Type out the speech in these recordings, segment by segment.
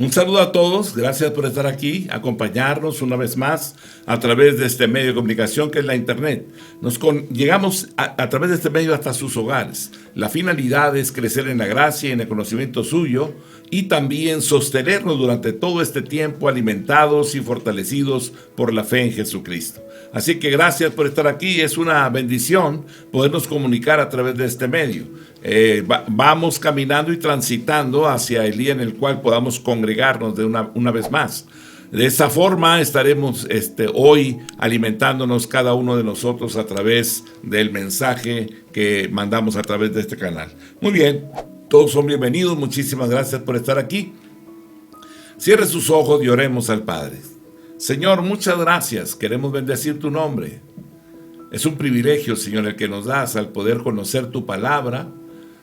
Un saludo a todos, gracias por estar aquí, acompañarnos una vez más a través de este medio de comunicación que es la Internet. Llegamos a través de este medio hasta sus hogares. La finalidad es crecer en la gracia y en el conocimiento suyo y también sostenernos durante todo este tiempo alimentados y fortalecidos por la fe en Jesucristo. Así que gracias por estar aquí, es una bendición podernos comunicar a través de este medio. Vamos caminando y transitando hacia el día en el cual podamos congregarnos de una vez más. De esa forma estaremos hoy alimentándonos cada uno de nosotros a través del mensaje que mandamos a través de este canal. Muy bien, todos son bienvenidos, muchísimas gracias por estar aquí. Cierre sus ojos y oremos al Padre. Señor, muchas gracias, queremos bendecir tu nombre. Es un privilegio, Señor, el que nos das al poder conocer tu palabra,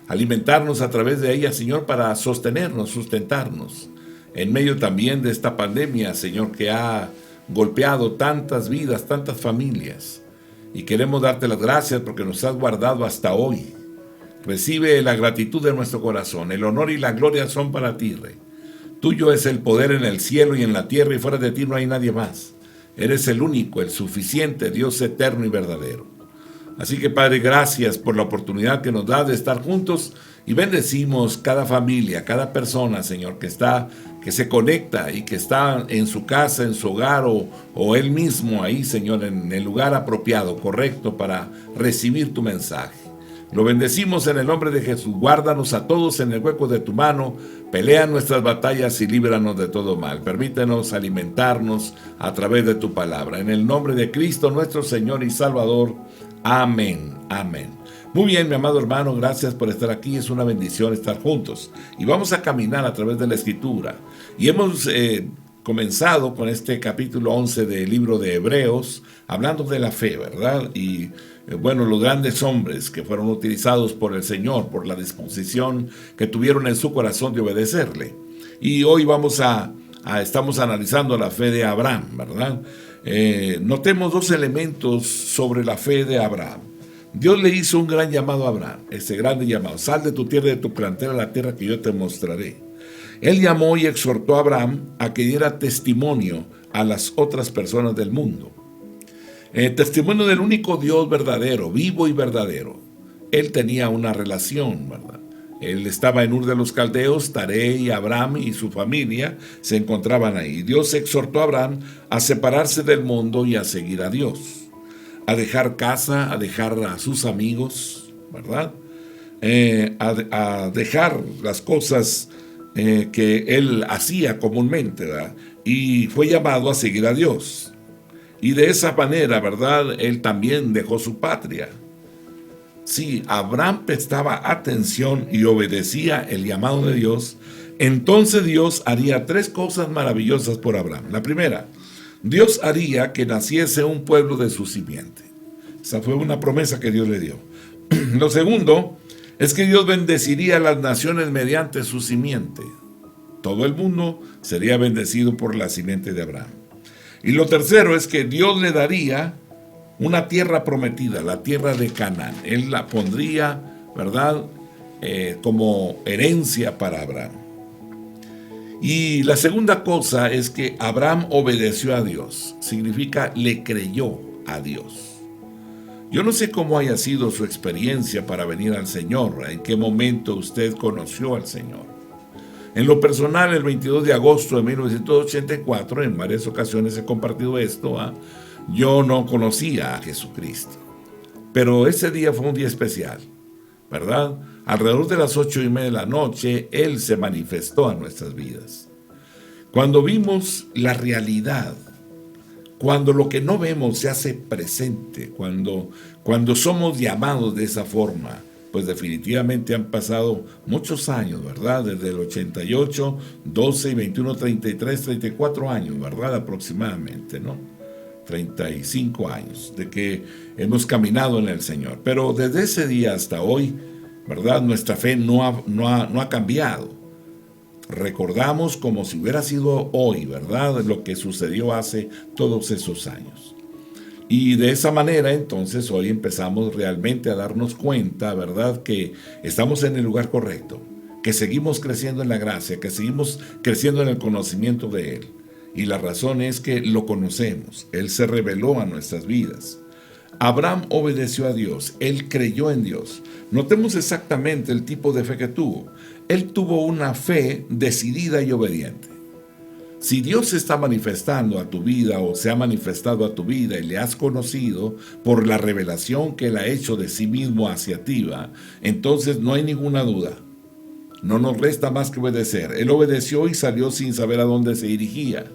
alimentarnos a través de ella, Señor, para sostenernos, sustentarnos. En medio también de esta pandemia, Señor, que ha golpeado tantas vidas, tantas familias. Y queremos darte las gracias porque nos has guardado hasta hoy. Recibe la gratitud de nuestro corazón. El honor y la gloria son para ti, Rey. Tuyo es el poder en el cielo y en la tierra, y fuera de ti no hay nadie más. Eres el único, el suficiente, Dios eterno y verdadero. Así que, Padre, gracias por la oportunidad que nos da de estar juntos y bendecimos cada familia, cada persona, Señor, que se conecta y que está en su casa, en su hogar o él mismo ahí, Señor, en el lugar apropiado, correcto, para recibir tu mensaje. Lo bendecimos en el nombre de Jesús. Guárdanos a todos en el hueco de tu mano. Pelea nuestras batallas y líbranos de todo mal. Permítenos alimentarnos a través de tu palabra. En el nombre de Cristo, nuestro Señor y Salvador. Amén. Amén. Muy bien, mi amado hermano, gracias por estar aquí. Es una bendición estar juntos. Y vamos a caminar a través de la Escritura. Y hemos comenzado con este capítulo 11 del libro de Hebreos, hablando de la fe, ¿verdad? Y bueno, los grandes hombres que fueron utilizados por el Señor, por la disposición que tuvieron en su corazón de obedecerle. Y hoy estamos analizando la fe de Abraham, ¿verdad? Notemos dos elementos sobre la fe de Abraham. Dios le hizo un gran llamado a Abraham, ese grande llamado: sal de tu tierra y de tu parentela a la tierra que yo te mostraré. Él llamó y exhortó a Abraham a que diera testimonio a las otras personas del mundo. Testimonio del único Dios verdadero, vivo y verdadero. Él tenía una relación, ¿verdad? Él estaba en Ur de los Caldeos, Taré y Abraham y su familia se encontraban ahí. Dios exhortó a Abraham a separarse del mundo y a seguir a Dios, a dejar casa, a dejar a sus amigos, ¿verdad? A dejar las cosas que él hacía comúnmente, ¿verdad? Y fue llamado a seguir a Dios. Y de esa manera, ¿verdad?, él también dejó su patria. Si Abraham prestaba atención y obedecía el llamado de Dios, entonces Dios haría tres cosas maravillosas por Abraham. La primera, Dios haría que naciese un pueblo de su simiente. Esa fue una promesa que Dios le dio. Lo segundo es que Dios bendeciría a las naciones mediante su simiente. Todo el mundo sería bendecido por la simiente de Abraham. Y lo tercero es que Dios le daría una tierra prometida, la tierra de Canaán. Él la pondría, ¿verdad?, como herencia para Abraham. Y la segunda cosa es que Abraham obedeció a Dios. Significa, le creyó a Dios. Yo no sé cómo haya sido su experiencia para venir al Señor, en qué momento usted conoció al Señor. En lo personal, el 22 de agosto de 1984, en varias ocasiones he compartido esto, yo no conocía a Jesucristo. Pero ese día fue un día especial, ¿verdad? Alrededor de las 8:30 de la noche, Él se manifestó a nuestras vidas. Cuando vimos la realidad, cuando lo que no vemos se hace presente, cuando somos llamados de esa forma, pues definitivamente han pasado muchos años, ¿verdad? Desde el 88, 12 y 21, 33, 34 años, ¿verdad? Aproximadamente, ¿no? 35 años de que hemos caminado en el Señor. Pero desde ese día hasta hoy, ¿verdad?, nuestra fe no ha cambiado. Recordamos como si hubiera sido hoy, ¿verdad?, lo que sucedió hace todos esos años. Y de esa manera, entonces, hoy empezamos realmente a darnos cuenta, ¿verdad?, que estamos en el lugar correcto. que seguimos creciendo en la gracia, que seguimos creciendo en el conocimiento de Él. Y la razón es que lo conocemos. Él se reveló a nuestras vidas. Abraham obedeció a Dios. Él creyó en Dios. Notemos exactamente el tipo de fe que tuvo. Él tuvo una fe decidida y obediente. Si Dios se está manifestando a tu vida o se ha manifestado a tu vida y le has conocido por la revelación que Él ha hecho de sí mismo hacia ti, entonces no hay ninguna duda. No nos resta más que obedecer. Él obedeció y salió sin saber a dónde se dirigía.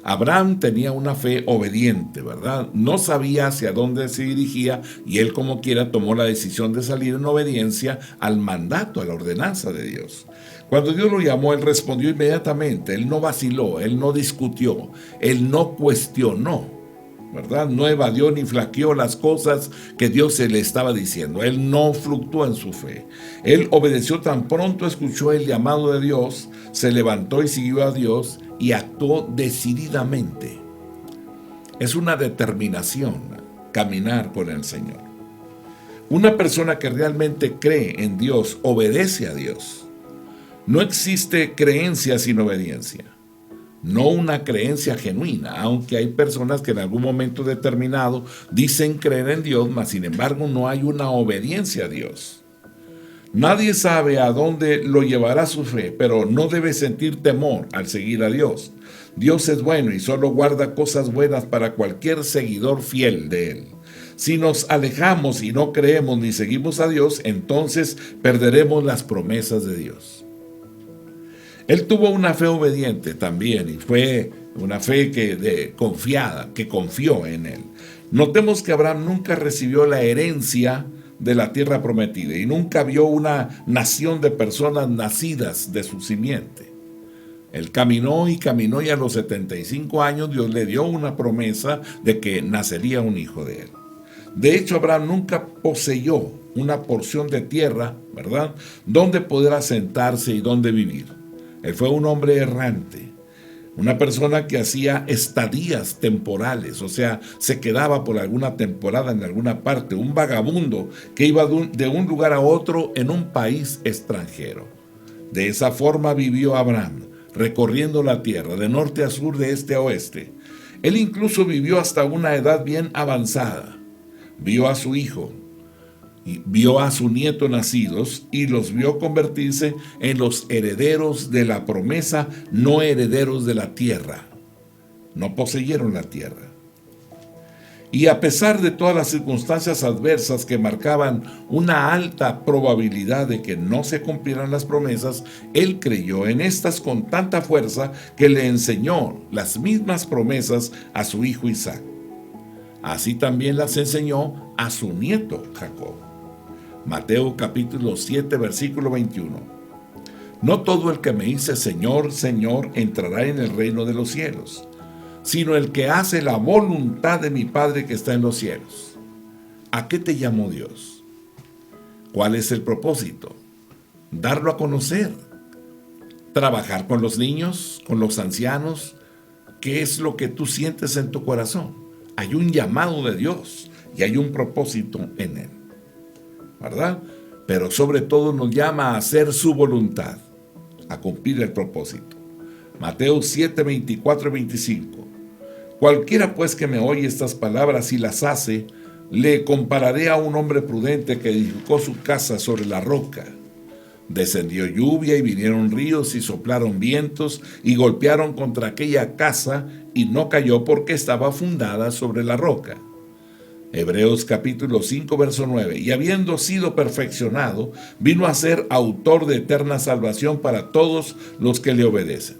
Abraham tenía una fe obediente, ¿verdad? No sabía hacia dónde se dirigía y él como quiera tomó la decisión de salir en obediencia al mandato, a la ordenanza de Dios. Cuando Dios lo llamó, él respondió inmediatamente. Él no vaciló, él no discutió, él no cuestionó, ¿verdad? No evadió ni flaqueó las cosas que Dios se le estaba diciendo. Él no fluctuó en su fe. Él obedeció tan pronto escuchó el llamado de Dios, se levantó y siguió a Dios y actuó decididamente. Es una determinación caminar con el Señor. Una persona que realmente cree en Dios, obedece a Dios. No existe creencia sin obediencia. No una creencia genuina, aunque hay personas que en algún momento determinado dicen creer en Dios, mas sin embargo no hay una obediencia a Dios. Nadie sabe a dónde lo llevará su fe, pero no debe sentir temor al seguir a Dios. Dios es bueno y solo guarda cosas buenas para cualquier seguidor fiel de Él. Si nos alejamos y no creemos ni seguimos a Dios, entonces perderemos las promesas de Dios. Él tuvo una fe obediente también y fue una fe confiada, que confió en Él. Notemos que Abraham nunca recibió la herencia de la tierra prometida y nunca vio una nación de personas nacidas de su simiente. Él caminó y a los 75 años Dios le dio una promesa de que nacería un hijo de él. De hecho, Abraham nunca poseyó una porción de tierra, ¿verdad?, donde poder asentarse y donde vivir. Él fue un hombre errante, una persona que hacía estadías temporales, o sea, se quedaba por alguna temporada en alguna parte, un vagabundo que iba de un lugar a otro en un país extranjero. De esa forma vivió Abraham, recorriendo la tierra de norte a sur, de este a oeste. Él incluso vivió hasta una edad bien avanzada. Vio a su hijo, y vio a su nieto nacidos y los vio convertirse en los herederos de la promesa, no herederos de la tierra. No poseyeron la tierra. Y a pesar de todas las circunstancias adversas que marcaban una alta probabilidad de que no se cumplieran las promesas, él creyó en estas con tanta fuerza que le enseñó las mismas promesas a su hijo Isaac. Así también las enseñó a su nieto Jacob. Mateo capítulo 7, versículo 21. No todo el que me dice Señor, Señor, entrará en el reino de los cielos, sino el que hace la voluntad de mi Padre que está en los cielos. ¿A qué te llamó Dios? ¿Cuál es el propósito? Darlo a conocer. Trabajar con los niños, con los ancianos. ¿Qué es lo que tú sientes en tu corazón? Hay un llamado de Dios y hay un propósito en él, ¿verdad? Pero sobre todo nos llama a hacer su voluntad, a cumplir el propósito. Mateo 7, 24 y 25. Cualquiera pues que me oye estas palabras y las hace, le compararé a un hombre prudente que edificó su casa sobre la roca. Descendió lluvia y vinieron ríos y soplaron vientos y golpearon contra aquella casa y no cayó porque estaba fundada sobre la roca. Hebreos capítulo 5, verso 9. Y habiendo sido perfeccionado, vino a ser autor de eterna salvación para todos los que le obedecen.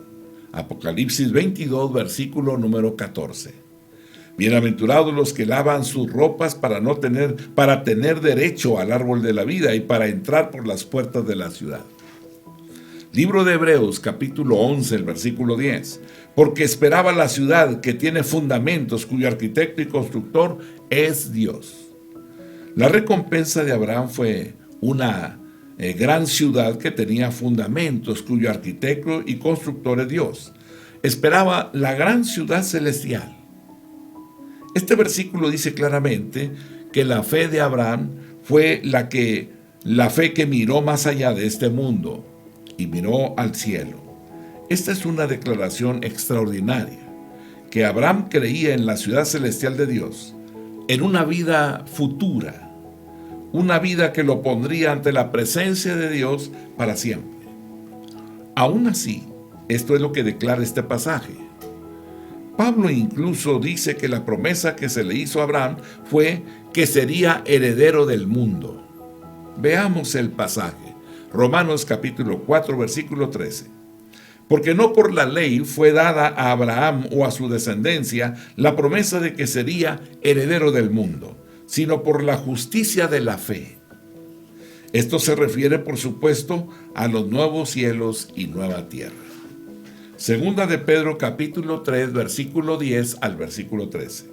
Apocalipsis 22, versículo número 14. Bienaventurados los que lavan sus ropas para tener derecho al árbol de la vida y para entrar por las puertas de la ciudad. Libro de Hebreos, capítulo 11, el versículo 10. Porque esperaba la ciudad que tiene fundamentos, cuyo arquitecto y constructor es Dios. La recompensa de Abraham fue una gran ciudad que tenía fundamentos, cuyo arquitecto y constructor es Dios. Esperaba la gran ciudad celestial. Este versículo dice claramente que la fe de Abraham fue la fe que miró más allá de este mundo. y miró al cielo. Esta es una declaración extraordinaria, que Abraham creía en la ciudad celestial de Dios, en una vida futura, una vida que lo pondría ante la presencia de Dios para siempre. Aún así, esto es lo que declara este pasaje. Pablo incluso dice que la promesa que se le hizo a Abraham fue que sería heredero del mundo. Veamos el pasaje. Romanos capítulo 4, versículo 13. Porque no por la ley fue dada a Abraham o a su descendencia la promesa de que sería heredero del mundo, sino por la justicia de la fe. Esto se refiere, por supuesto, a los nuevos cielos y nueva tierra. Segunda de Pedro capítulo 3, versículo 10 al versículo 13.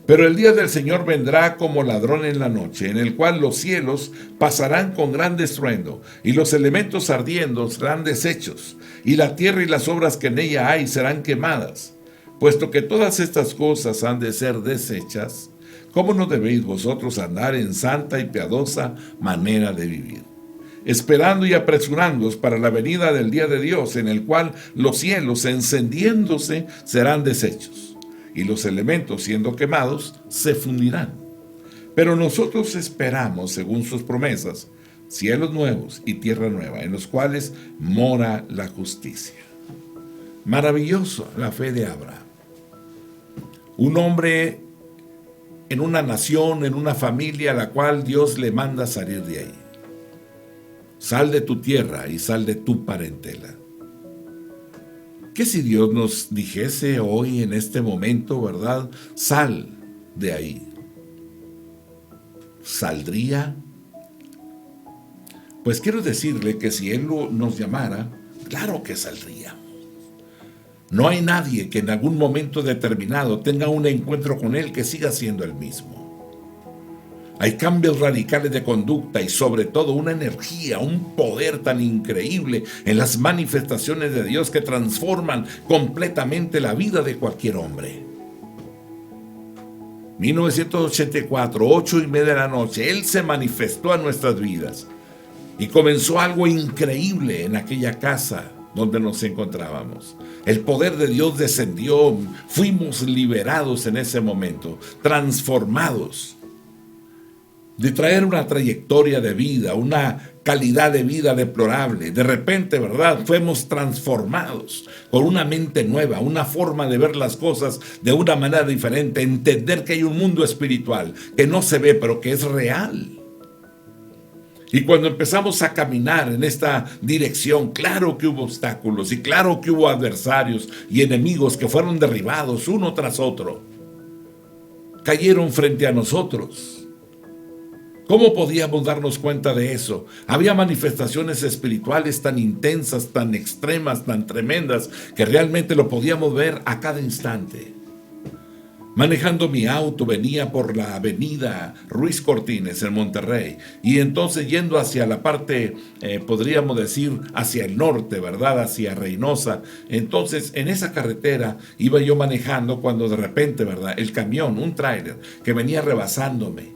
Pero el día del Señor vendrá como ladrón en la noche, en el cual los cielos pasarán con gran estruendo, y los elementos ardiendo serán deshechos, y la tierra y las obras que en ella hay serán quemadas. Puesto que todas estas cosas han de ser deshechas, ¿cómo no debéis vosotros andar en santa y piadosa manera de vivir? Esperando y apresurándoos para la venida del día de Dios, en el cual los cielos encendiéndose serán deshechos, y los elementos siendo quemados se fundirán. Pero nosotros esperamos, según sus promesas, cielos nuevos y tierra nueva, en los cuales mora la justicia. Maravilloso la fe de Abraham. Un hombre en una nación, en una familia a la cual Dios le manda salir de ahí. Sal de tu tierra y sal de tu parentela. ¿Qué si Dios nos dijese hoy en este momento, verdad? Sal de ahí. ¿Saldría? Pues quiero decirle que si Él nos llamara, claro que saldría. No hay nadie que en algún momento determinado tenga un encuentro con Él que siga siendo el mismo. Hay cambios radicales de conducta y sobre todo una energía, un poder tan increíble en las manifestaciones de Dios que transforman completamente la vida de cualquier hombre. 1984, 8:30 de la noche, Él se manifestó a nuestras vidas y comenzó algo increíble en aquella casa donde nos encontrábamos. El poder de Dios descendió, fuimos liberados en ese momento, transformados. De traer una trayectoria de vida, una calidad de vida deplorable. De repente, ¿verdad? Fuimos transformados con una mente nueva, una forma de ver las cosas de una manera diferente, entender que hay un mundo espiritual que no se ve, pero que es real. Y cuando empezamos a caminar en esta dirección, claro que hubo obstáculos y claro que hubo adversarios y enemigos que fueron derribados uno tras otro. Cayeron frente a nosotros. ¿Cómo podíamos darnos cuenta de eso? Había manifestaciones espirituales tan intensas, tan extremas, tan tremendas, que realmente lo podíamos ver a cada instante. Manejando mi auto, venía por la avenida Ruiz Cortines en Monterrey, y entonces yendo hacia la parte, podríamos decir, hacia el norte, ¿verdad? Hacia Reynosa. Entonces, en esa carretera iba yo manejando cuando de repente, ¿verdad? El camión, un tráiler, que venía rebasándome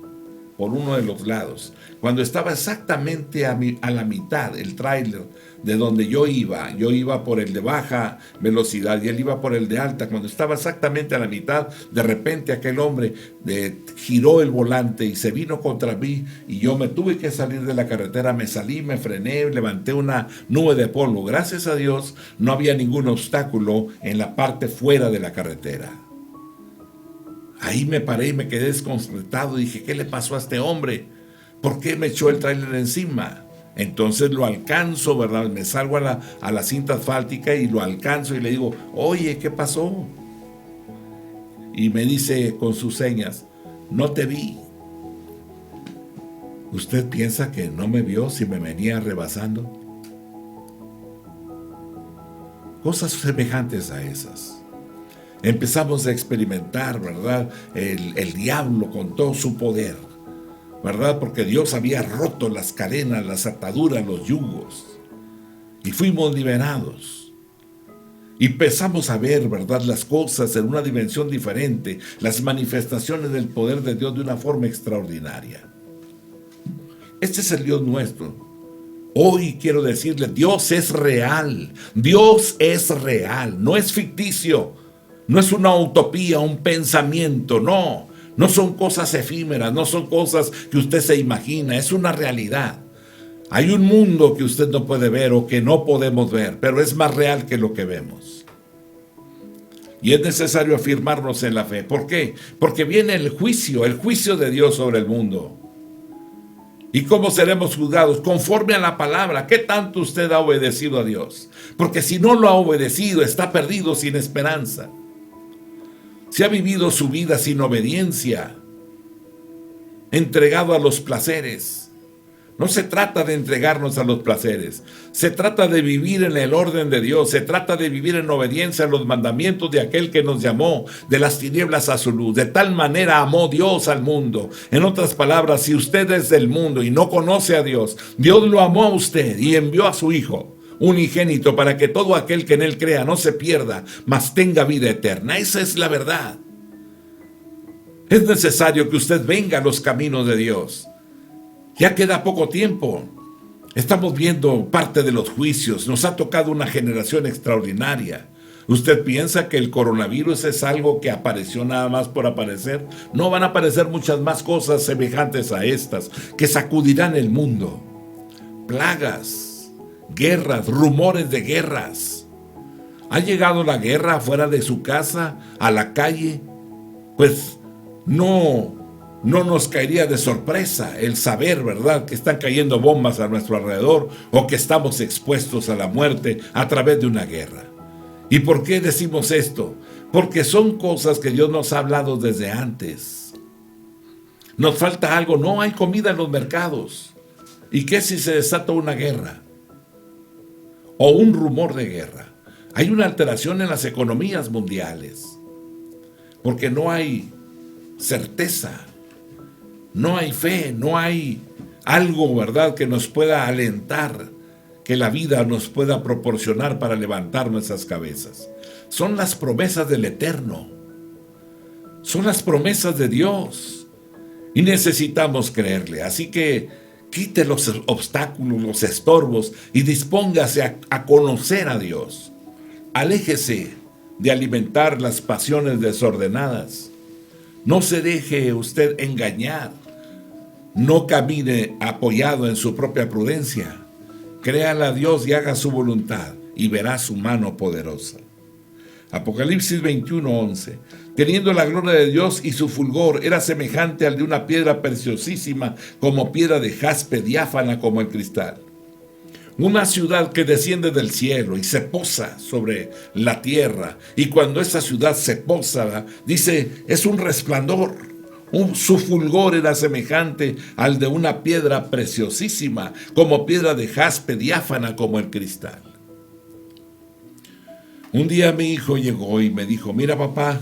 por uno de los lados. Cuando estaba exactamente a la mitad el tráiler de donde yo iba por el de baja velocidad y él iba por el de alta. Cuando estaba exactamente a la mitad, de repente aquel hombre giró el volante y se vino contra mí y yo me tuve que salir de la carretera. Me salí, me frené, levanté una nube de polvo. Gracias a Dios no había ningún obstáculo en la parte fuera de la carretera. Ahí me paré y me quedé desconcertado. Dije, ¿qué le pasó a este hombre? ¿Por qué me echó el tráiler encima? Entonces lo alcanzo, ¿verdad? Me salgo a la cinta asfáltica y lo alcanzo y le digo, oye, ¿qué pasó? Y me dice con sus señas, no te vi. ¿Usted piensa que no me vio si me venía rebasando? Cosas semejantes a esas. Empezamos a experimentar, ¿verdad? El diablo con todo su poder, ¿verdad? Porque Dios había roto las cadenas, las ataduras, los yugos. Y fuimos liberados. Y empezamos a ver, ¿verdad? Las cosas en una dimensión diferente, las manifestaciones del poder de Dios de una forma extraordinaria. Este es el Dios nuestro. Hoy quiero decirle, Dios es real. Dios es real, no es ficticio. No es una utopía, un pensamiento, no. No son cosas efímeras, no son cosas que usted se imagina, es una realidad. Hay un mundo que usted no puede ver o que no podemos ver, pero es más real que lo que vemos. Y es necesario afirmarnos en la fe. ¿Por qué? Porque viene el juicio de Dios sobre el mundo. ¿Y cómo seremos juzgados? Conforme a la palabra. ¿Qué tanto usted ha obedecido a Dios? Porque si no lo ha obedecido, está perdido, sin esperanza. Si ha vivido su vida sin obediencia, entregado a los placeres. No se trata de entregarnos a los placeres, se trata de vivir en el orden de Dios, se trata de vivir en obediencia a los mandamientos de aquel que nos llamó de las tinieblas a su luz. De tal manera amó Dios al mundo. En otras palabras, si usted es del mundo y no conoce a Dios, Dios lo amó a usted y envió a su Hijo unigénito para que todo aquel que en él crea no se pierda, mas tenga vida eterna. Esa es la verdad. Es necesario que usted venga a los caminos de Dios. Ya queda poco tiempo. Estamos viendo parte de los juicios. Nos ha tocado una generación extraordinaria. ¿Usted piensa que el coronavirus es algo que apareció nada más por aparecer? No, van a aparecer muchas más cosas semejantes a estas que sacudirán el mundo. Plagas, guerras, rumores de guerras. ¿Ha llegado la guerra afuera de su casa, a la calle? Pues no nos caería de sorpresa el saber, ¿verdad?, que están cayendo bombas a nuestro alrededor o que estamos expuestos a la muerte a través de una guerra. ¿Y por qué decimos esto? Porque son cosas que Dios nos ha hablado desde antes. Nos falta algo, no hay comida en los mercados. ¿Y qué si se desata una guerra? O un rumor de guerra. Hay una alteración en las economías mundiales. Porque no hay certeza. No hay fe, no hay algo, ¿verdad?, que nos pueda alentar, que la vida nos pueda proporcionar para levantar nuestras cabezas. Son las promesas del Eterno. Son las promesas de Dios. Y necesitamos creerle. Así que quite los obstáculos, los estorbos y dispóngase a conocer a Dios. Aléjese de alimentar las pasiones desordenadas. No se deje usted engañar. No camine apoyado en su propia prudencia. Créale a Dios y haga su voluntad y verá su mano poderosa. Apocalipsis 21:11. Teniendo la gloria de Dios y su fulgor era semejante al de una piedra preciosísima, como piedra de jaspe, diáfana como el cristal. Una ciudad que desciende del cielo y se posa sobre la tierra. Y cuando esa ciudad se posa, dice, es un resplandor. Su fulgor era semejante al de una piedra preciosísima, como piedra de jaspe, diáfana como el cristal. Un día mi hijo llegó y me dijo, mira papá,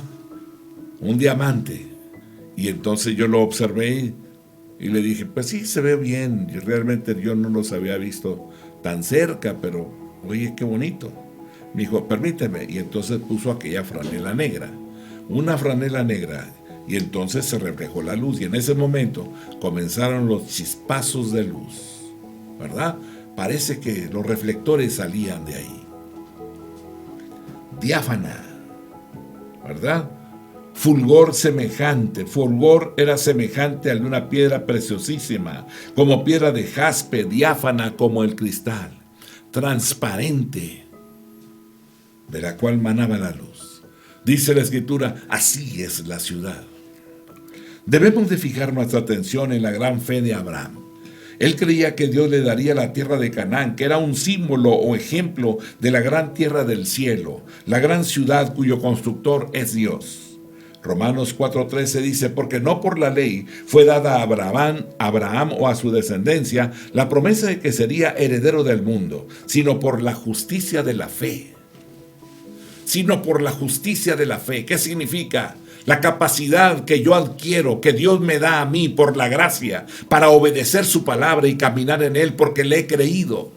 un diamante. Y entonces yo lo observé y le dije, pues sí, se ve bien. Y realmente yo no los había visto tan cerca, pero oye, qué bonito. Me dijo, permíteme. Y entonces puso aquella franela negra, una franela negra. Y entonces se reflejó la luz. Y en ese momento comenzaron los chispazos de luz, ¿verdad? Parece que los reflectores salían de ahí. Diáfana, ¿verdad? Fulgor era semejante al de una piedra preciosísima, como piedra de jaspe, diáfana como el cristal, transparente, de la cual manaba la luz. Dice la Escritura, así es la ciudad. Debemos de fijar nuestra atención en la gran fe de Abraham. Él creía que Dios le daría la tierra de Canaán, que era un símbolo o ejemplo de la gran tierra del cielo, la gran ciudad cuyo constructor es Dios. Romanos 4:13 dice, porque no por la ley fue dada a Abraham o a su descendencia la promesa de que sería heredero del mundo, sino por la justicia de la fe. Sino por la justicia de la fe. ¿Qué significa? La capacidad que yo adquiero, que Dios me da a mí por la gracia, para obedecer su palabra y caminar en él porque le he creído.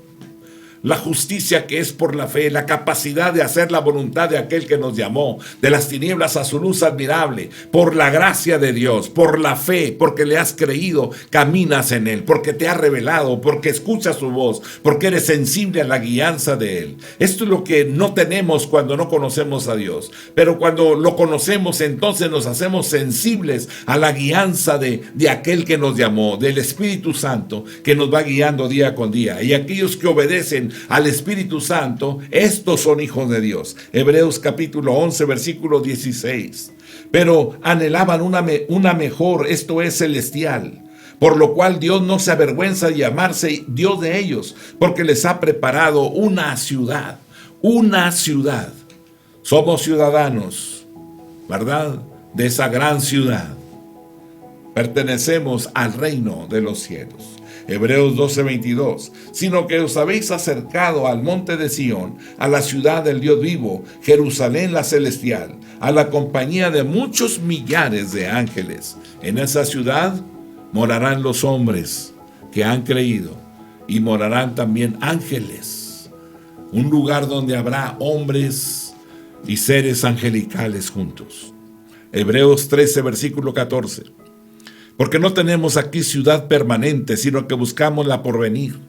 la justicia que es por la fe, la capacidad de hacer la voluntad de aquel que nos llamó, de las tinieblas a su luz admirable, por la gracia de Dios, por la fe, porque le has creído, caminas en Él, porque te ha revelado, porque escuchas su voz, porque eres sensible a la guianza de Él. Esto es lo que no tenemos cuando no conocemos a Dios, pero cuando lo conocemos, entonces nos hacemos sensibles a la guianza de aquel que nos llamó, del Espíritu Santo, que nos va guiando día con día. Y aquellos que obedecen al Espíritu Santo, estos son hijos de Dios. Hebreos capítulo 11, versículo 16. Pero anhelaban una mejor, esto es celestial, por lo cual Dios no se avergüenza de llamarse Dios de ellos, porque les ha preparado una ciudad. Una ciudad. Somos ciudadanos, ¿verdad?, de esa gran ciudad. Pertenecemos al reino de los cielos. Hebreos 12:22, sino que os habéis acercado al monte de Sión, a la ciudad del Dios vivo, Jerusalén la celestial, a la compañía de muchos millares de ángeles. En esa ciudad morarán los hombres que han creído, y morarán también ángeles. Un lugar donde habrá hombres y seres angelicales juntos. Hebreos 13, versículo 14. Porque no tenemos aquí ciudad permanente, sino que buscamos la porvenir.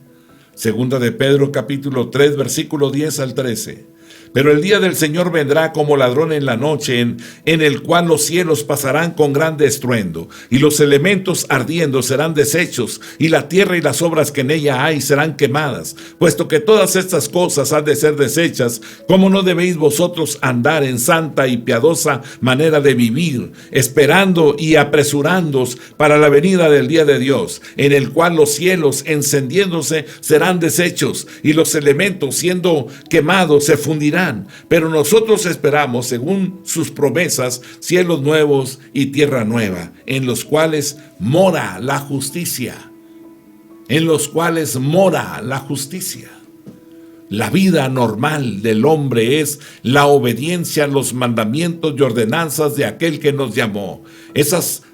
Segunda de Pedro capítulo 3, versículo 10 al 13. Pero el día del Señor vendrá como ladrón en la noche, en el cual los cielos pasarán con grande estruendo, y los elementos ardiendo serán deshechos, y la tierra y las obras que en ella hay serán quemadas. Puesto que todas estas cosas han de ser deshechas, ¿cómo no debéis vosotros andar en santa y piadosa manera de vivir, esperando y apresurándoos para la venida del día de Dios, en el cual los cielos encendiéndose serán deshechos, y los elementos siendo quemados se fundirán? Pero nosotros esperamos, según sus promesas, cielos nuevos y tierra nueva, en los cuales mora la justicia. En los cuales mora la justicia. La vida normal del hombre es la obediencia a los mandamientos y ordenanzas de aquel que nos llamó.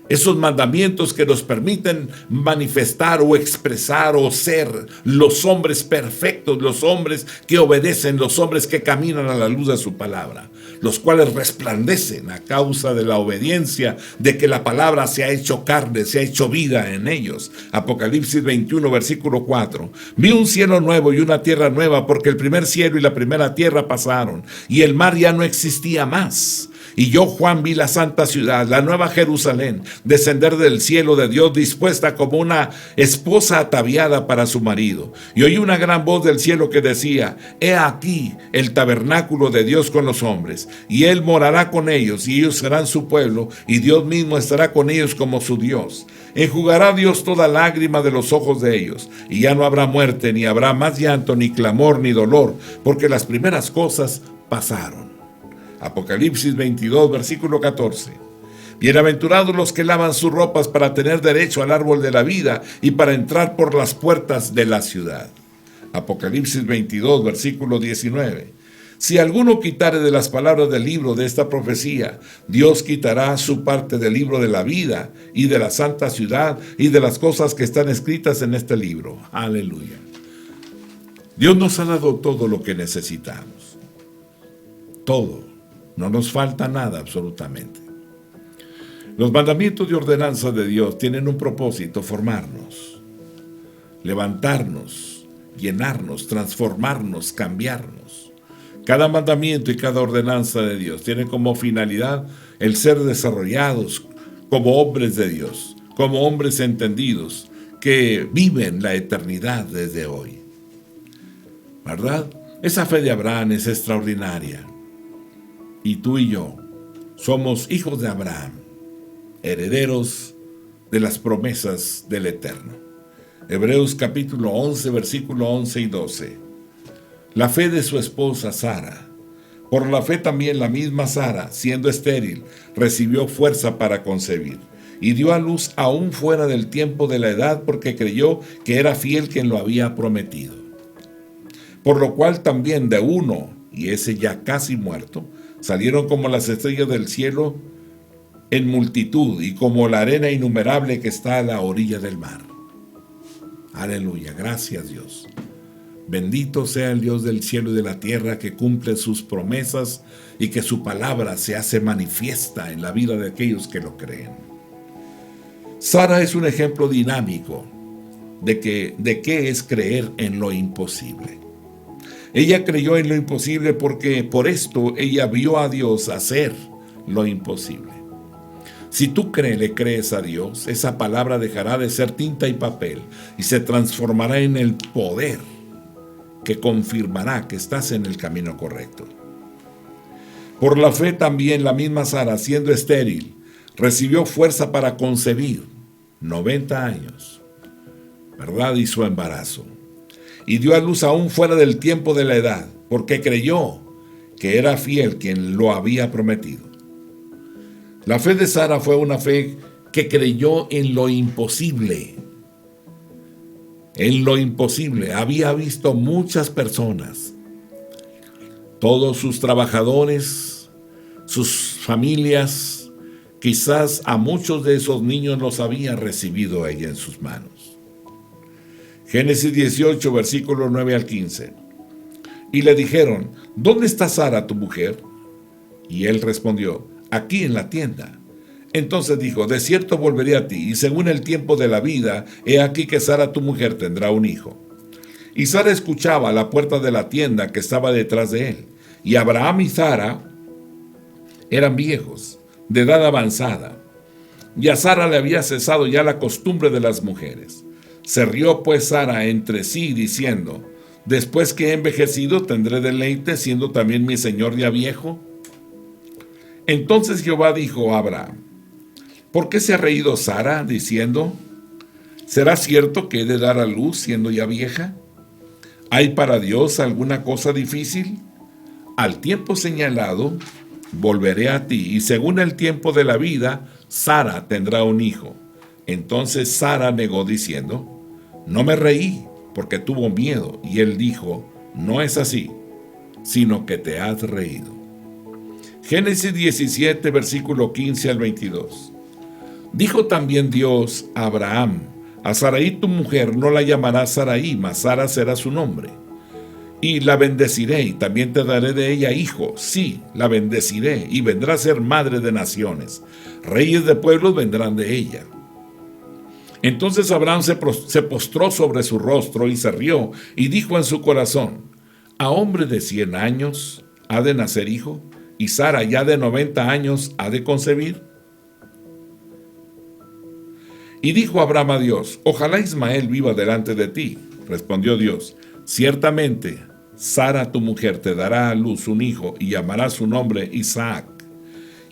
Esos mandamientos que nos permiten manifestar o expresar o ser los hombres perfectos, los hombres que obedecen, los hombres que caminan a la luz de su palabra, los cuales resplandecen a causa de la obediencia, de que la palabra se ha hecho carne, se ha hecho vida en ellos. Apocalipsis 21, versículo 4. Vi un cielo nuevo y una tierra nueva, porque el primer cielo y la primera tierra pasaron, y el mar ya no existía más. Y yo, Juan, vi la santa ciudad, la nueva Jerusalén, descender del cielo de Dios, dispuesta como una esposa ataviada para su marido. Y oí una gran voz del cielo que decía: He aquí el tabernáculo de Dios con los hombres, y Él morará con ellos, y ellos serán su pueblo, y Dios mismo estará con ellos como su Dios. Enjugará Dios toda lágrima de los ojos de ellos, y ya no habrá muerte, ni habrá más llanto, ni clamor, ni dolor, porque las primeras cosas pasaron. Apocalipsis 22, versículo 14. Bienaventurados los que lavan sus ropas para tener derecho al árbol de la vida y para entrar por las puertas de la ciudad. Apocalipsis 22, versículo 19. Si alguno quitare de las palabras del libro de esta profecía, Dios quitará su parte del libro de la vida y de la santa ciudad y de las cosas que están escritas en este libro. Aleluya. Dios nos ha dado todo lo que necesitamos. Todo. No nos falta nada absolutamente. Los mandamientos y ordenanzas de Dios tienen un propósito: formarnos, levantarnos, llenarnos, transformarnos, cambiarnos. Cada mandamiento y cada ordenanza de Dios tiene como finalidad el ser desarrollados como hombres de Dios, como hombres entendidos que viven la eternidad desde hoy. ¿Verdad? Esa fe de Abraham es extraordinaria. Y tú y yo somos hijos de Abraham, herederos de las promesas del Eterno. Hebreos capítulo 11, versículo 11 y 12. La fe de su esposa Sara. Por la fe también la misma Sara, siendo estéril, recibió fuerza para concebir, y dio a luz aún fuera del tiempo de la edad, porque creyó que era fiel quien lo había prometido. Por lo cual también de uno, y ese ya casi muerto, salieron como las estrellas del cielo en multitud y como la arena innumerable que está a la orilla del mar. Aleluya, gracias Dios. Bendito sea el Dios del cielo y de la tierra, que cumple sus promesas y que su palabra se hace manifiesta en la vida de aquellos que lo creen. Sara es un ejemplo dinámico de qué es creer en lo imposible. Ella creyó en lo imposible porque por esto ella vio a Dios hacer lo imposible. Si tú le crees a Dios, esa palabra dejará de ser tinta y papel y se transformará en el poder que confirmará que estás en el camino correcto. Por la fe también la misma Sara, siendo estéril, recibió fuerza para concebir, 90 años, ¿verdad? Y su embarazo. Y dio a luz aún fuera del tiempo de la edad, porque creyó que era fiel quien lo había prometido. La fe de Sara fue una fe que creyó en lo imposible. En lo imposible. Había visto muchas personas, todos sus trabajadores, sus familias, quizás a muchos de esos niños los había recibido ella en sus manos. Génesis 18, versículos 9 al 15. Y le dijeron: ¿dónde está Sara, tu mujer? Y él respondió: aquí en la tienda. Entonces dijo: de cierto volveré a ti, y según el tiempo de la vida, he aquí que Sara tu mujer tendrá un hijo. Y Sara escuchaba a la puerta de la tienda que estaba detrás de él. Y Abraham y Sara eran viejos, de edad avanzada, y a Sara le había cesado ya la costumbre de las mujeres. Se rió pues Sara entre sí, diciendo: después que he envejecido tendré deleite, siendo también mi señor ya viejo. Entonces Jehová dijo a Abraham: ¿por qué se ha reído Sara, diciendo: ¿será cierto que he de dar a luz siendo ya vieja? ¿Hay para Dios alguna cosa difícil? Al tiempo señalado volveré a ti, y según el tiempo de la vida, Sara tendrá un hijo. Entonces Sara negó diciendo: no me reí, porque tuvo miedo. Y él dijo: no es así, sino que te has reído. Génesis 17, versículo 15 al 22. Dijo también Dios a Abraham: a Sarai tu mujer no la llamarás Sarai, mas Sara será su nombre. Y la bendeciré, y también te daré de ella hijo. Sí, la bendeciré, y vendrá a ser madre de naciones. Reyes de pueblos vendrán de ella. Entonces Abraham se postró sobre su rostro y se rió, y dijo en su corazón: ¿a hombre de 100 años ha de nacer hijo? ¿Y Sara ya de 90 años ha de concebir? Y dijo Abraham a Dios: ojalá Ismael viva delante de ti. Respondió Dios: ciertamente Sara tu mujer te dará a luz un hijo, y llamará su nombre Isaac.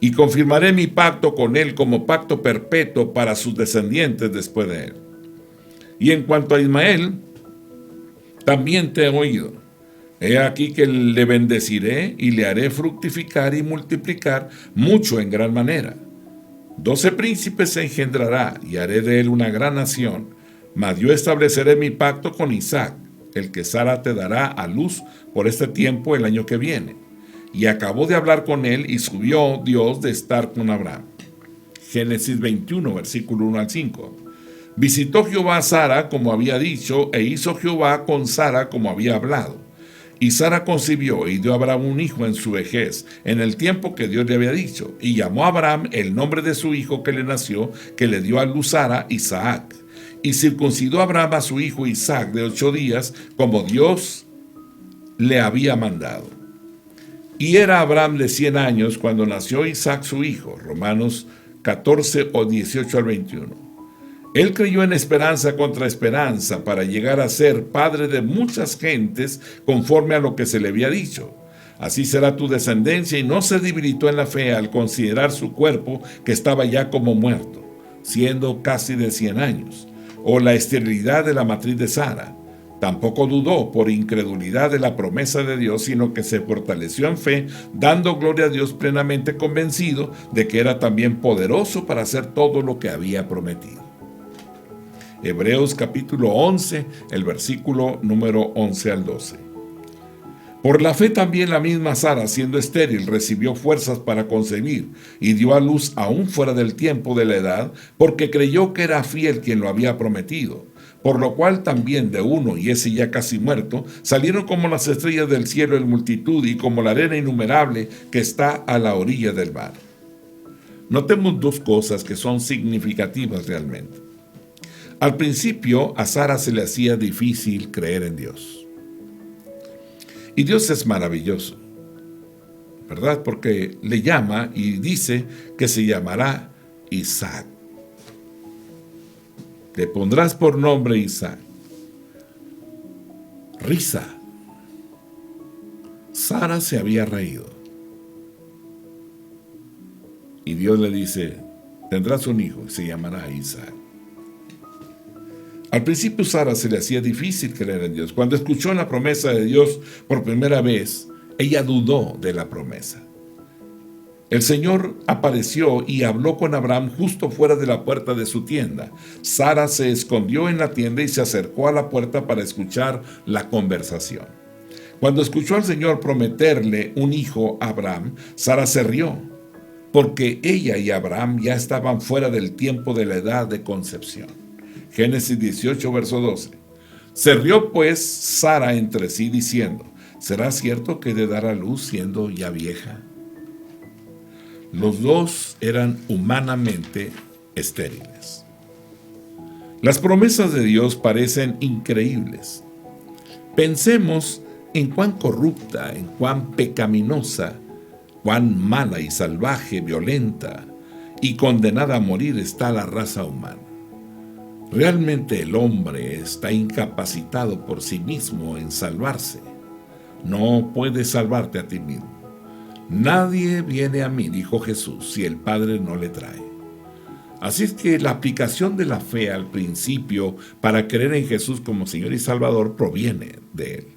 Y confirmaré mi pacto con él como pacto perpetuo para sus descendientes después de él. Y en cuanto a Ismael, también te he oído. He aquí que le bendeciré y le haré fructificar y multiplicar mucho en gran manera. 12 príncipes se engendrará, y haré de él una gran nación. Mas yo estableceré mi pacto con Isaac, el que Sara te dará a luz por este tiempo el año que viene. Y acabó de hablar con él, y subió Dios de estar con Abraham. Génesis 21, versículo 1 al 5. Visitó Jehová a Sara como había dicho, e hizo Jehová con Sara como había hablado. Y Sara concibió y dio a Abraham un hijo en su vejez, en el tiempo que Dios le había dicho. Y llamó a Abraham el nombre de su hijo que le nació, que le dio a luz Sara, Isaac. Y circuncidó Abraham a su hijo Isaac de 8 días, como Dios le había mandado. Y era Abraham de 100 años cuando nació Isaac su hijo. Romanos 14 o 18 al 21. Él creyó en esperanza contra esperanza para llegar a ser padre de muchas gentes conforme a lo que se le había dicho. Así será tu descendencia, y no se debilitó en la fe al considerar su cuerpo que estaba ya como muerto, siendo casi de 100 años, o la esterilidad de la matriz de Sara. Tampoco dudó por incredulidad de la promesa de Dios, sino que se fortaleció en fe, dando gloria a Dios, plenamente convencido de que era también poderoso para hacer todo lo que había prometido. Hebreos capítulo 11, el versículo número 11 al 12. Por la fe también la misma Sara, siendo estéril, recibió fuerzas para concebir, y dio a luz aún fuera del tiempo de la edad, porque creyó que era fiel quien lo había prometido. por lo cual también de uno, y ese ya casi muerto, salieron como las estrellas del cielo en multitud y como la arena innumerable que está a la orilla del mar. Notemos dos cosas que son significativas realmente. Al principio, a Sara se le hacía difícil creer en Dios. Y Dios es maravilloso, ¿verdad? Porque le llama y dice que se llamará Isaac. Le pondrás por nombre Isaac. Risa. Sara se había reído. Y Dios le dice, tendrás un hijo y se llamará Isaac. Al principio Sara se le hacía difícil creer en Dios. Cuando escuchó la promesa de Dios por primera vez, ella dudó de la promesa. El Señor apareció y habló con Abraham justo fuera de la puerta de su tienda. Sara se escondió en la tienda y se acercó a la puerta para escuchar la conversación. Cuando escuchó al Señor prometerle un hijo a Abraham, Sara se rió, porque ella y Abraham ya estaban fuera del tiempo de la edad de concepción. Génesis 18, verso 12. Se rió pues Sara entre sí diciendo, ¿será cierto que he de dar a luz siendo ya vieja? Los dos eran humanamente estériles. Las promesas de Dios parecen increíbles. Pensemos en cuán corrupta, en cuán pecaminosa, cuán mala y salvaje, violenta y condenada a morir está la raza humana. Realmente el hombre está incapacitado por sí mismo en salvarse. No puedes salvarte a ti mismo. Nadie viene a mí, dijo Jesús, si el Padre no le trae. Así es que la aplicación de la fe al principio para creer en Jesús como Señor y Salvador proviene de Él.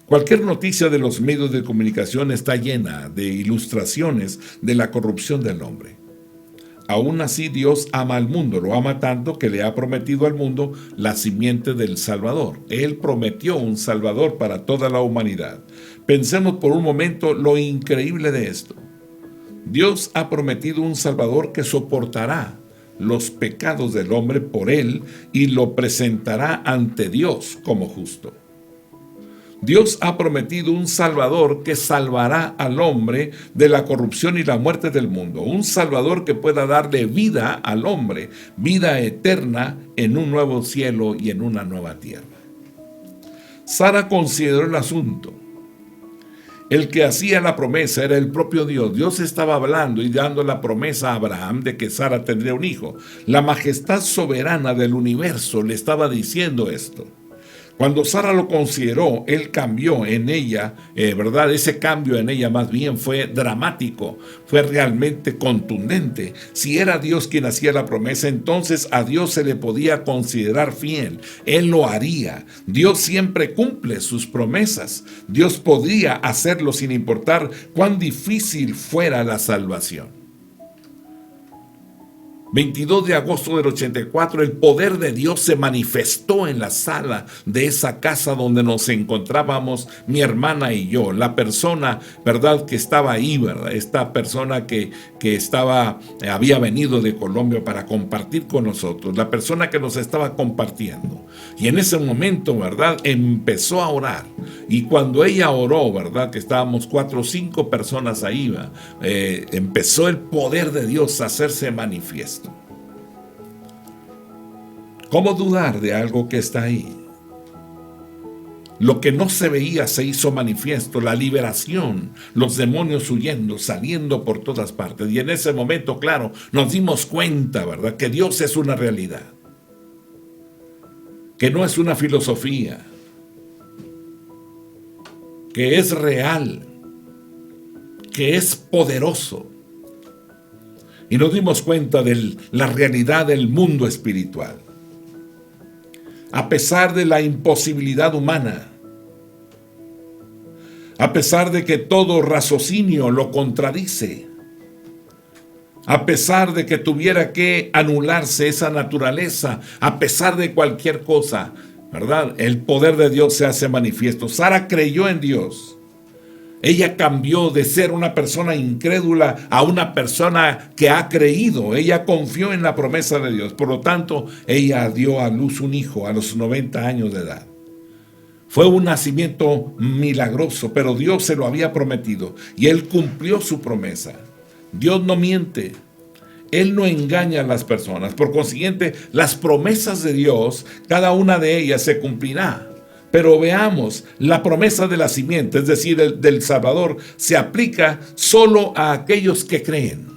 Cualquier noticia de los medios de comunicación está llena de ilustraciones de la corrupción del hombre. Aún así, Dios ama al mundo, lo ama tanto que le ha prometido al mundo la simiente del Salvador. Él prometió un Salvador para toda la humanidad. Pensemos por un momento lo increíble de esto. Dios ha prometido un Salvador que soportará los pecados del hombre por él y lo presentará ante Dios como justo. Dios ha prometido un Salvador que salvará al hombre de la corrupción y la muerte del mundo. Un Salvador que pueda darle vida al hombre, vida eterna en un nuevo cielo y en una nueva tierra. Sara consideró el asunto. El que hacía la promesa era el propio Dios. Dios estaba hablando y dando la promesa a Abraham de que Sara tendría un hijo. La majestad soberana del universo le estaba diciendo esto. Cuando Sara lo consideró, él cambió en ella, ¿verdad? Ese cambio en ella más bien fue dramático, fue realmente contundente. Si era Dios quien hacía la promesa, entonces a Dios se le podía considerar fiel. Él lo haría. Dios siempre cumple sus promesas. Dios podía hacerlo sin importar cuán difícil fuera la salvación. 22 de agosto del 84, el poder de Dios se manifestó en la sala de esa casa donde nos encontrábamos mi hermana y yo. La persona, ¿verdad?, que estaba ahí, ¿verdad? Esta persona que había venido de Colombia para compartir con nosotros. La persona que nos estaba compartiendo. Y en ese momento, ¿verdad?, empezó a orar. Y cuando ella oró, ¿verdad?, que estábamos 4 o 5 personas ahí, empezó el poder de Dios a hacerse manifiesto. ¿Cómo dudar de algo que está ahí? Lo que no se veía se hizo manifiesto, la liberación, los demonios huyendo, saliendo por todas partes. Y en ese momento, claro, nos dimos cuenta, ¿verdad?, que Dios es una realidad, que no es una filosofía, que es real, que es poderoso. Y nos dimos cuenta de la realidad del mundo espiritual. A pesar de la imposibilidad humana, a pesar de que todo raciocinio lo contradice, a pesar de que tuviera que anularse esa naturaleza, a pesar de cualquier cosa, ¿verdad?, el poder de Dios se hace manifiesto. Sara creyó en Dios. Ella cambió de ser una persona incrédula a una persona que ha creído. Ella confió en la promesa de Dios. Por lo tanto, ella dio a luz un hijo a los 90 años de edad. Fue un nacimiento milagroso, pero Dios se lo había prometido y Él cumplió su promesa. Dios no miente. Él no engaña a las personas. Por consiguiente, las promesas de Dios, cada una de ellas se cumplirá. Pero veamos, la promesa de la simiente, es decir, del Salvador, se aplica solo a aquellos que creen.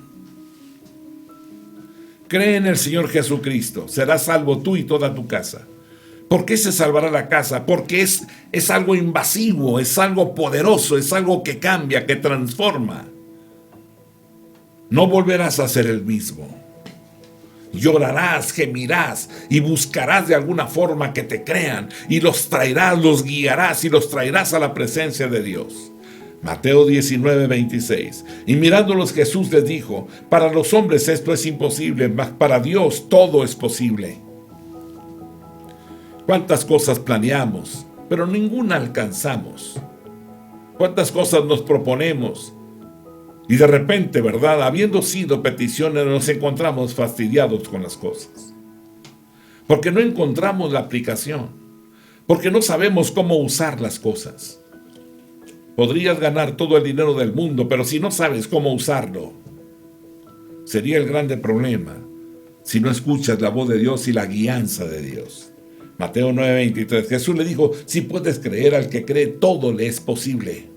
Cree en el Señor Jesucristo, serás salvo tú y toda tu casa. ¿Por qué se salvará la casa? Porque es algo invasivo, es algo poderoso, es algo que cambia, que transforma. No volverás a ser el mismo. Llorarás, gemirás y buscarás de alguna forma que te crean y los traerás, los guiarás y los traerás a la presencia de Dios. Mateo 19:26. Y mirándolos Jesús les dijo: para los hombres esto es imposible, mas para Dios todo es posible. ¿Cuántas cosas planeamos, pero ninguna alcanzamos? ¿Cuántas cosas nos proponemos? Y de repente, ¿verdad? Habiendo sido peticiones, nos encontramos fastidiados con las cosas. Porque no encontramos la aplicación. Porque no sabemos cómo usar las cosas. Podrías ganar todo el dinero del mundo, pero si no sabes cómo usarlo, sería el grande problema si no escuchas la voz de Dios y la guianza de Dios. Mateo 9:23. Jesús le dijo: si puedes creer, al que cree todo le es posible.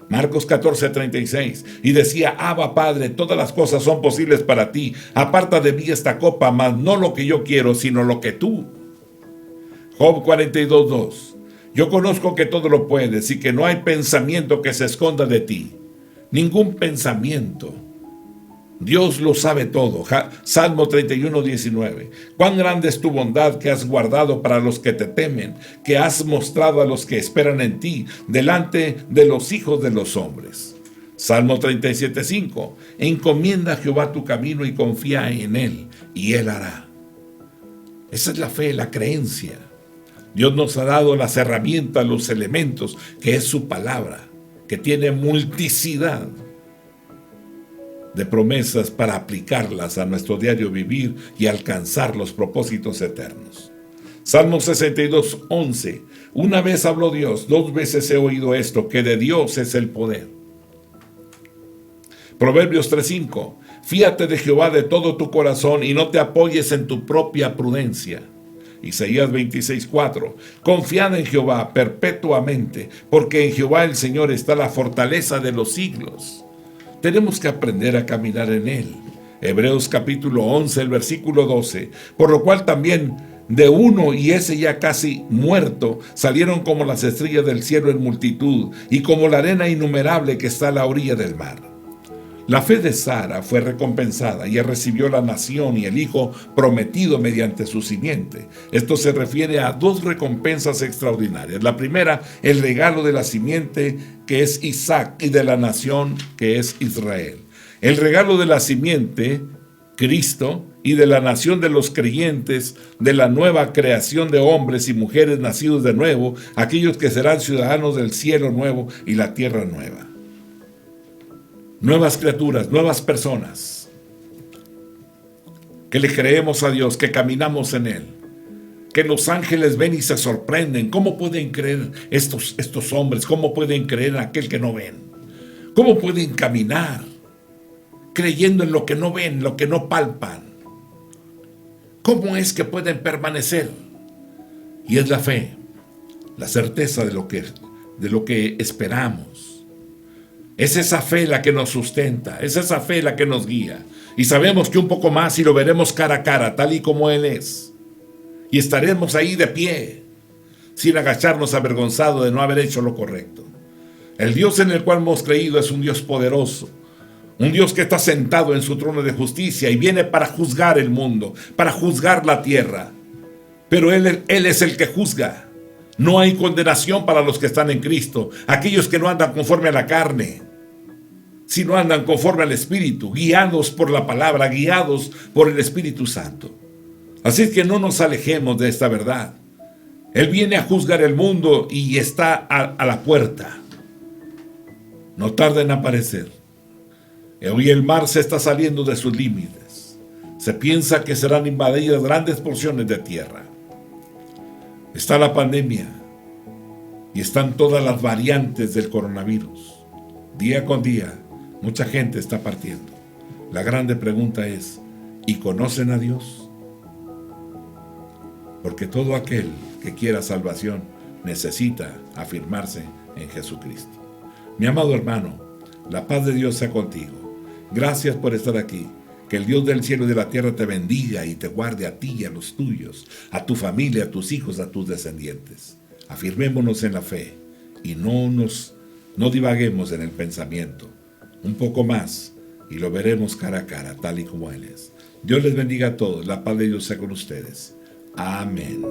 Marcos 14:36. Y decía: Abba, Padre, todas las cosas son posibles para ti. Aparta de mí esta copa, mas no lo que yo quiero, sino lo que tú. Job 42:2. Yo conozco que todo lo puedes y que no hay pensamiento que se esconda de ti. Ningún pensamiento. Dios lo sabe todo. Salmo 31:19. Cuán grande es tu bondad que has guardado para los que te temen, que has mostrado a los que esperan en ti, delante de los hijos de los hombres. Salmo 37:5. Encomienda a Jehová tu camino y confía en Él, y Él hará. Esa es la fe, la creencia. Dios nos ha dado las herramientas, los elementos, que es su palabra, que tiene multiplicidad de promesas para aplicarlas a nuestro diario vivir y alcanzar los propósitos eternos. Salmo 62:11. Una vez habló Dios, dos veces he oído esto, que de Dios es el poder. Proverbios 3:5. Fíate de Jehová de todo tu corazón y no te apoyes en tu propia prudencia. Isaías 26:4. Confiad en Jehová perpetuamente, porque en Jehová el Señor está la fortaleza de los siglos. Tenemos que aprender a caminar en Él. Hebreos capítulo 11, el versículo 12. Por lo cual también de uno, y ese ya casi muerto, salieron como las estrellas del cielo en multitud, y como la arena innumerable que está a la orilla del mar. La fe de Sara fue recompensada, y recibió la nación y el hijo prometido mediante su simiente. Esto se refiere a dos recompensas extraordinarias. La primera, el regalo de la simiente, que es Isaac, y de la nación, que es Israel. El regalo de la simiente, Cristo, y de la nación de los creyentes, de la nueva creación de hombres y mujeres nacidos de nuevo, aquellos que serán ciudadanos del cielo nuevo y la tierra nueva. Nuevas criaturas, nuevas personas, que le creemos a Dios, que caminamos en Él, que los ángeles ven y se sorprenden. ¿Cómo pueden creer estos hombres? ¿Cómo pueden creer en aquel que no ven? ¿Cómo pueden caminar creyendo en lo que no ven, lo que no palpan? ¿Cómo es que pueden permanecer? Y es la fe, la certeza de lo que esperamos. Es esa fe la que nos sustenta, es esa fe la que nos guía. Y sabemos que un poco más y lo veremos cara a cara, tal y como Él es. Y estaremos ahí de pie, sin agacharnos avergonzados de no haber hecho lo correcto. El Dios en el cual hemos creído es un Dios poderoso, un Dios que está sentado en su trono de justicia y viene para juzgar el mundo, para juzgar la tierra. Pero Él es el que juzga. No hay condenación para los que están en Cristo, aquellos que no andan conforme a la carne, sino andan conforme al Espíritu, guiados por la palabra, guiados por el Espíritu Santo. Así es que no nos alejemos de esta verdad. Él viene a juzgar el mundo y está a la puerta. no tarda en aparecer. Hoy el mar se está saliendo de sus límites. Se piensa que serán invadidas grandes porciones de tierra. Está la pandemia y están todas las variantes del coronavirus. Día con día, mucha gente está partiendo. La grande pregunta es, ¿y conocen a Dios? Porque todo aquel que quiera salvación necesita afirmarse en Jesucristo. Mi amado hermano, la paz de Dios sea contigo. Gracias por estar aquí. Que el Dios del cielo y de la tierra te bendiga y te guarde a ti y a los tuyos, a tu familia, a tus hijos, a tus descendientes. Afirmémonos en la fe y no divaguemos en el pensamiento. Un poco más y lo veremos cara a cara, tal y como Él es. Dios les bendiga a todos. La paz de Dios sea con ustedes. Amén.